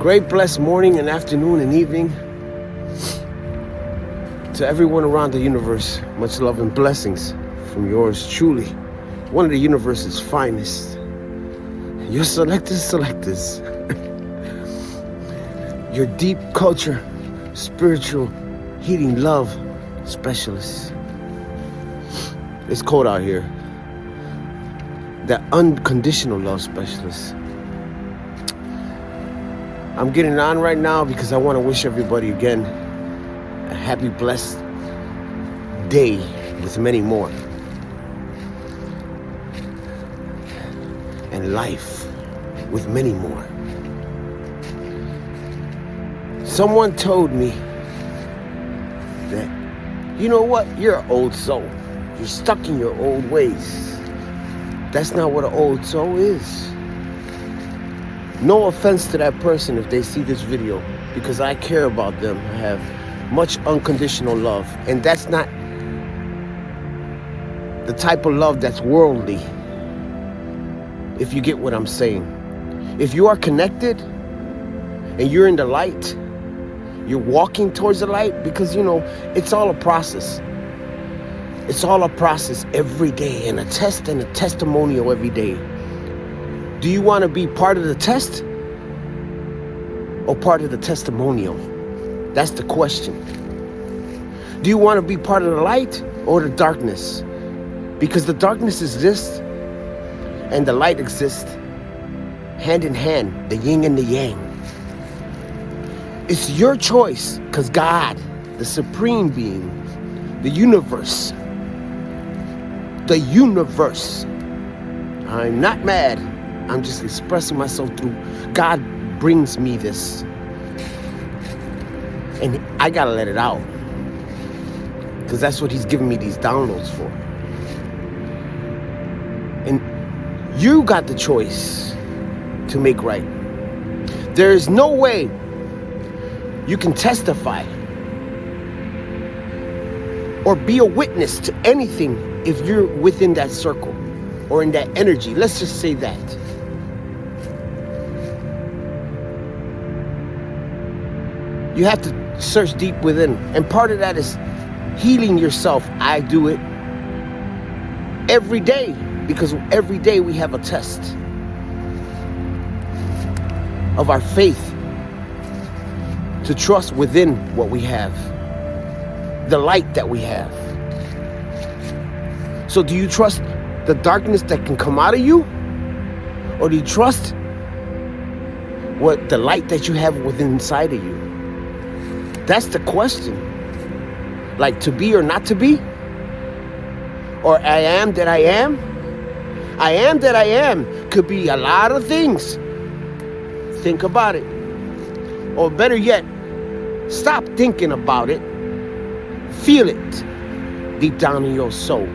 Great blessed morning and afternoon and evening to everyone around the universe. Much love and blessings from yours truly, one of the universe's finest. Your selectors. Your deep culture, spiritual, healing love specialist. It's cold out here. The unconditional love specialist. I'm getting on right now because I want to wish everybody again a happy, blessed day with many more. And life with many more. Someone told me that, you know what, you're an old soul. You're stuck in your old ways. That's not what an old soul is. No offense to that person if they see this video, because I care about them. I have much unconditional love. And that's not the type of love that's worldly, if you get what I'm saying. If you are connected and you're in the light, you're walking towards the light, because, you know, it's all a process. It's all a process every day, and a test and a testimonial every day. Do you want to be part of the test or part of the testimonial? That's the question. Do you want to be part of the light or the darkness? Because the darkness exists and the light exists hand in hand, the yin and the yang. It's your choice, because God, the supreme being, the universe, I'm not mad. I'm just expressing myself through. God brings me this. And I gotta let it out. Because that's what he's giving me these downloads for. And you got the choice to make right. There is no way you can testify or be a witness to anything if you're within that circle or in that energy. Let's just say that. You have to search deep within. And part of that is healing yourself. I do it every day, because every day we have a test of our faith to trust within what we have, the light that we have. So do you trust the darkness that can come out of you? Or do you trust what the light that you have within inside of you? That's the question. Like, to be or not to be? Or I am that I am? I am that I am could be a lot of things. Think about it. Or better yet, stop thinking about it. Feel it deep down in your soul.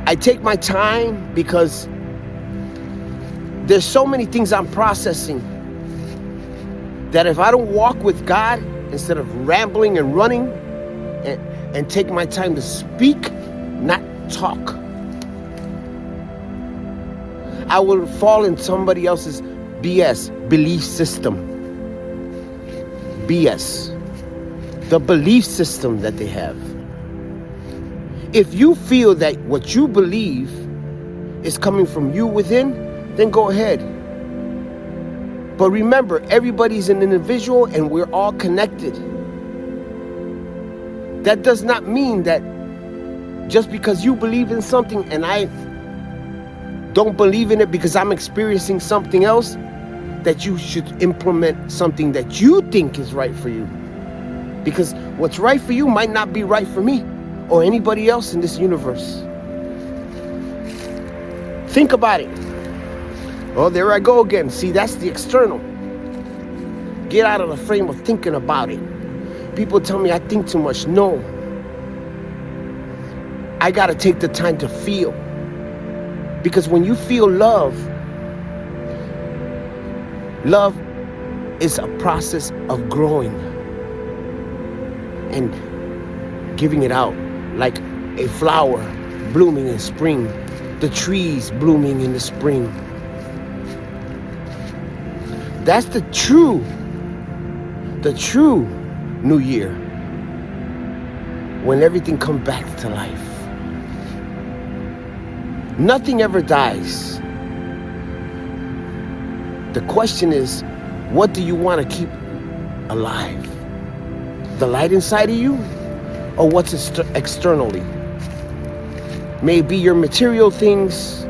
I take my time because there's so many things I'm processing that if I don't walk with God, instead of rambling and running, and take my time to speak, not talk, I will fall in somebody else's BS, belief system. BS. The belief system that they have. If you feel that what you believe is coming from you within, then go ahead. But remember, everybody's an individual and we're all connected. That does not mean that just because you believe in something and I don't believe in it because I'm experiencing something else, that you should implement something that you think is right for you. Because what's right for you might not be right for me or anybody else in this universe. Think about it. Oh, there I go again. See, that's the external. Get out of the frame of thinking about it. People tell me I think too much. No. I gotta take the time to feel. Because when you feel love, love is a process of growing and giving it out like a flower blooming in spring the trees blooming in the spring. That's the true New Year, when everything comes back to life. Nothing ever dies. The question is, what do you want to keep alive? The light inside of you, or what's externally? Maybe your material things,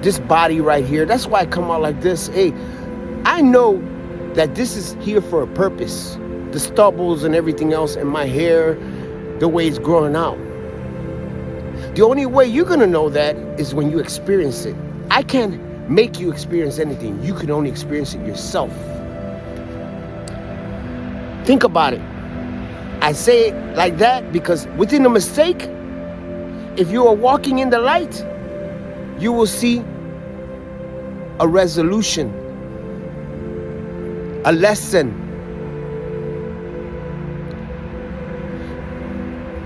this body right here. That's why I come out like this. Hey, I know that this is here for a purpose. The stubbles and everything else, and my hair, the way it's growing out. The only way you're gonna know that is when you experience it. I can't make you experience anything. You can only experience it yourself. Think about it. I say it like that because within a mistake, if you are walking in the light, you will see a resolution, a lesson.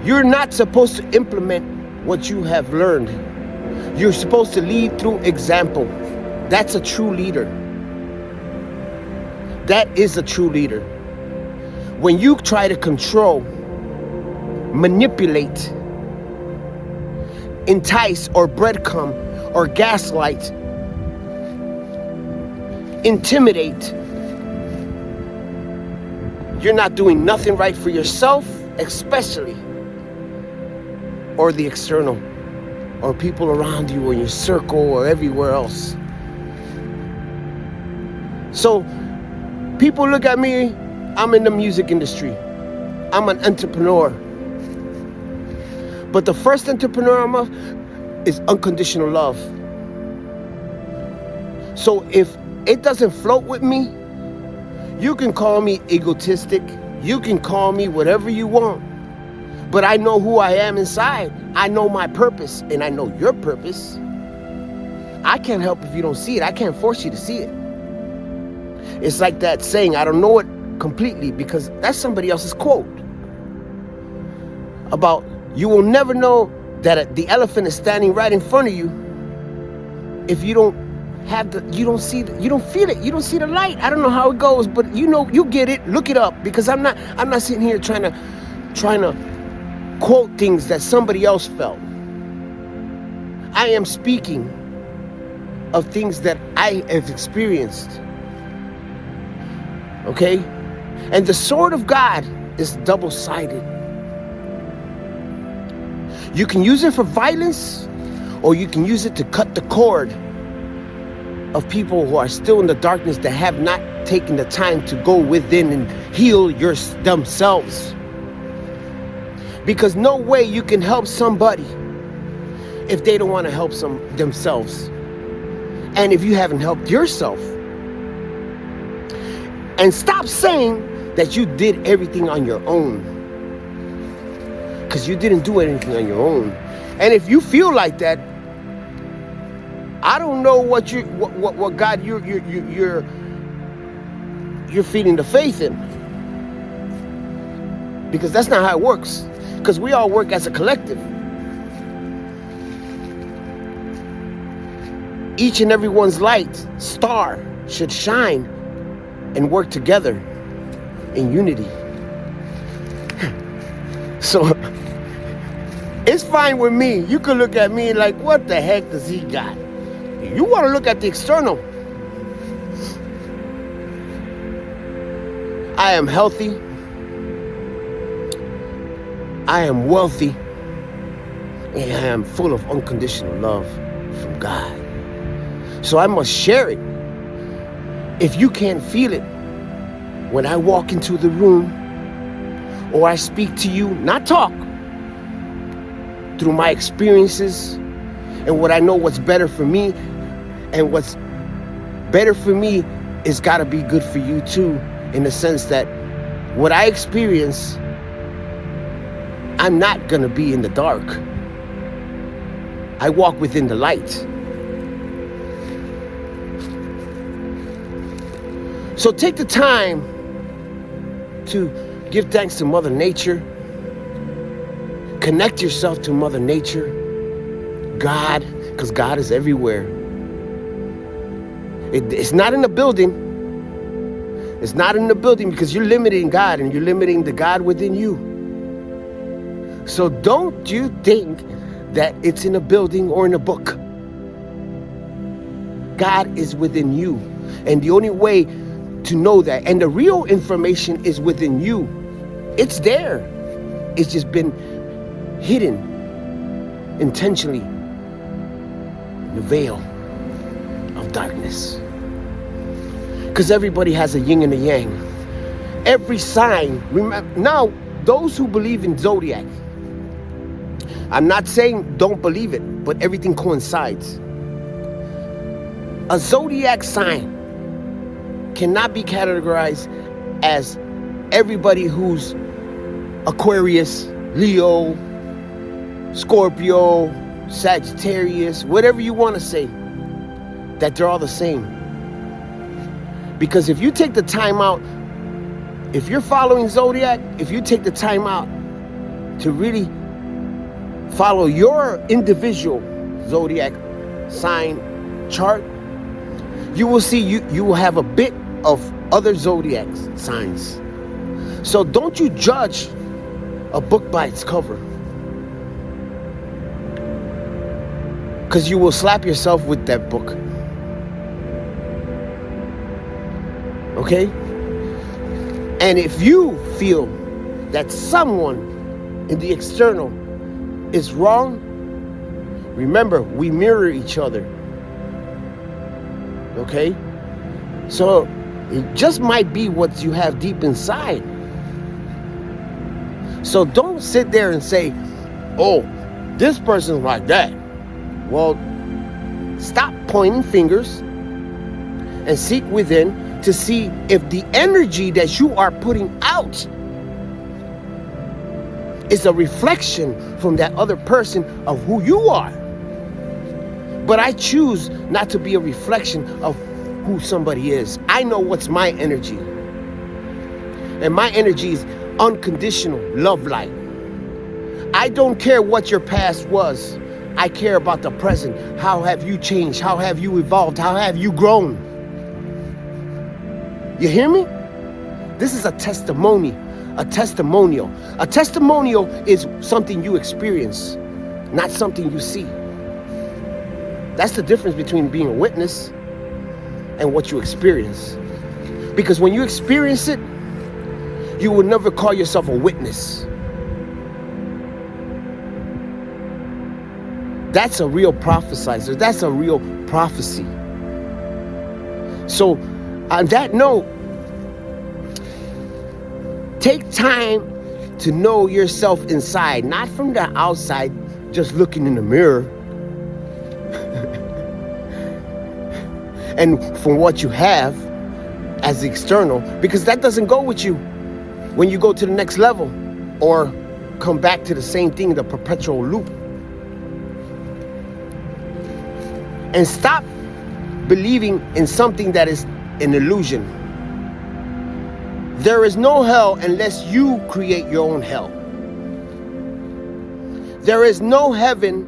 You're not supposed to implement what you have learned. You're supposed to lead through example. That's a true leader. That is a true leader. When you try to control, manipulate, entice or breadcrumb or gaslight, intimidate, you're not doing nothing right for yourself, especially, or the external, or people around you, or your circle, or everywhere else. So people look at me, I'm in the music industry. I'm an entrepreneur. But the first entrepreneur I'm of is unconditional love. So if it doesn't float with me, you can call me egotistic. You can call me whatever you want. But I know who I am inside. I know my purpose, and I know your purpose. I can't help if you don't see it. I can't force you to see it. It's like that saying, I don't know it completely, because that's somebody else's quote. About, you will never know that the elephant is standing right in front of you if you don't have you don't feel it, you don't see the light. I don't know how it goes, but you know, you get it. Look it up, because I'm not sitting here trying to quote things that somebody else felt. I am speaking of things that I have experienced. Okay? And the sword of God is double-sided. You can use it for violence, or you can use it to cut the cord of people who are still in the darkness, that have not taken the time to go within and heal themselves. Because no way you can help somebody if they don't want to help themselves. And if you haven't helped yourself. And stop saying that you did everything on your own. Because you didn't do anything on your own. And if you feel like that, I don't know what God you're feeding the faith in. Because that's not how it works. Because we all work as a collective. Each and everyone's light, star, should shine and work together in unity. So it's fine with me. You could look at me like, what the heck does he got? You want to look at the external. I am healthy. I am wealthy. And I am full of unconditional love from God. So I must share it. If you can't feel it, when I walk into the room, or I speak to you, not talk, through my experiences and what I know what's better for me, and what's better for me is gotta be good for you too, in the sense that what I experience, I'm not gonna be in the dark. I walk within the light. So take the time to give thanks to Mother Nature. Connect yourself to Mother Nature. God, because God is everywhere. It's not in the building. It's not in the building because you're limiting God and you're limiting the God within you. So don't you think that it's in a building or in a book. God is within you. And the only way to know that, and the real information is within you. It's there. It's just been hidden intentionally in the veil of darkness. Because everybody has a yin and a yang. Every sign, remember, now those who believe in zodiac, I'm not saying don't believe it, but everything coincides. A zodiac sign cannot be categorized as everybody who's Aquarius, Leo, Scorpio, Sagittarius, whatever you want to say, that they're all the same. Because if you take the time out, if you're following zodiac, if you take the time out to really follow your individual zodiac sign chart, you will see you will have a bit of other zodiac signs. So don't you judge a book by its cover, because you will slap yourself with that book. Okay? And if you feel that someone in the external is wrong, remember, we mirror each other. Okay? So it just might be what you have deep inside. So don't sit there and say, oh, this person's like that. Well, stop pointing fingers and seek within to see if the energy that you are putting out is a reflection from that other person of who you are. But I choose not to be a reflection of who somebody is. I know what's my energy. And my energy is unconditional love light. I don't care what your past was. I care about the present. How have you changed? How have you evolved? How have you grown? You hear me? This is a testimony, a testimonial. A testimonial is something you experience, not something you see. That's the difference between being a witness and what you experience. Because when you experience it, you will never call yourself a witness. That's a real prophesizer. That's a real prophecy. So, on that note, take time to know yourself inside, not from the outside, just looking in the mirror. And from what you have as external, because that doesn't go with you when you go to the next level or come back to the same thing, the perpetual loop. And stop believing in something that is an illusion. There is no hell unless you create your own hell. There is no heaven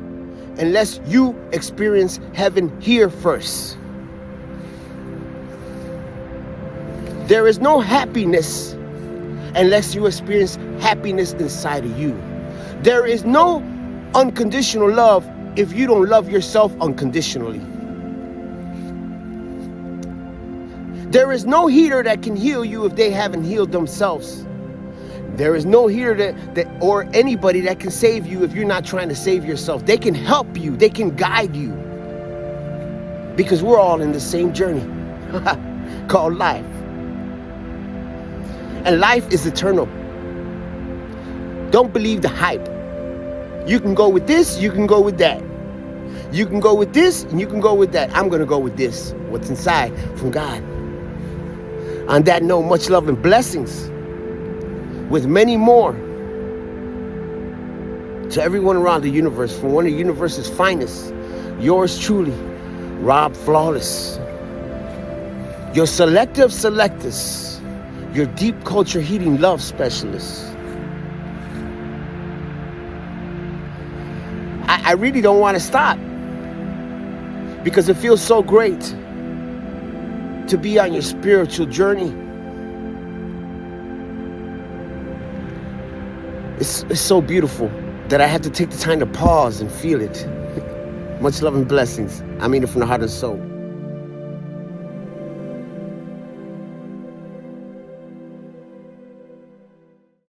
unless you experience heaven here first. There is no happiness unless you experience happiness inside of you. There is no unconditional love if you don't love yourself unconditionally. There is no healer that can heal you if they haven't healed themselves. There is no healer that or anybody that can save you if you're not trying to save yourself. They can help you. They can guide you. Because we're all in the same journey called life. And life is eternal. Don't believe the hype. You can go with this, you can go with that. You can go with this, and you can go with that. I'm going to go with this, what's inside from God. On that note, much love and blessings with many more to everyone around the universe, from one of the universe's finest. Yours truly, Rob Flawless. Your selective selectors, your deep culture healing love specialist. I really don't want to stop, because it feels so great to be on your spiritual journey. It's so beautiful that I have to take the time to pause and feel it. Much love and blessings. I mean it from the heart and soul.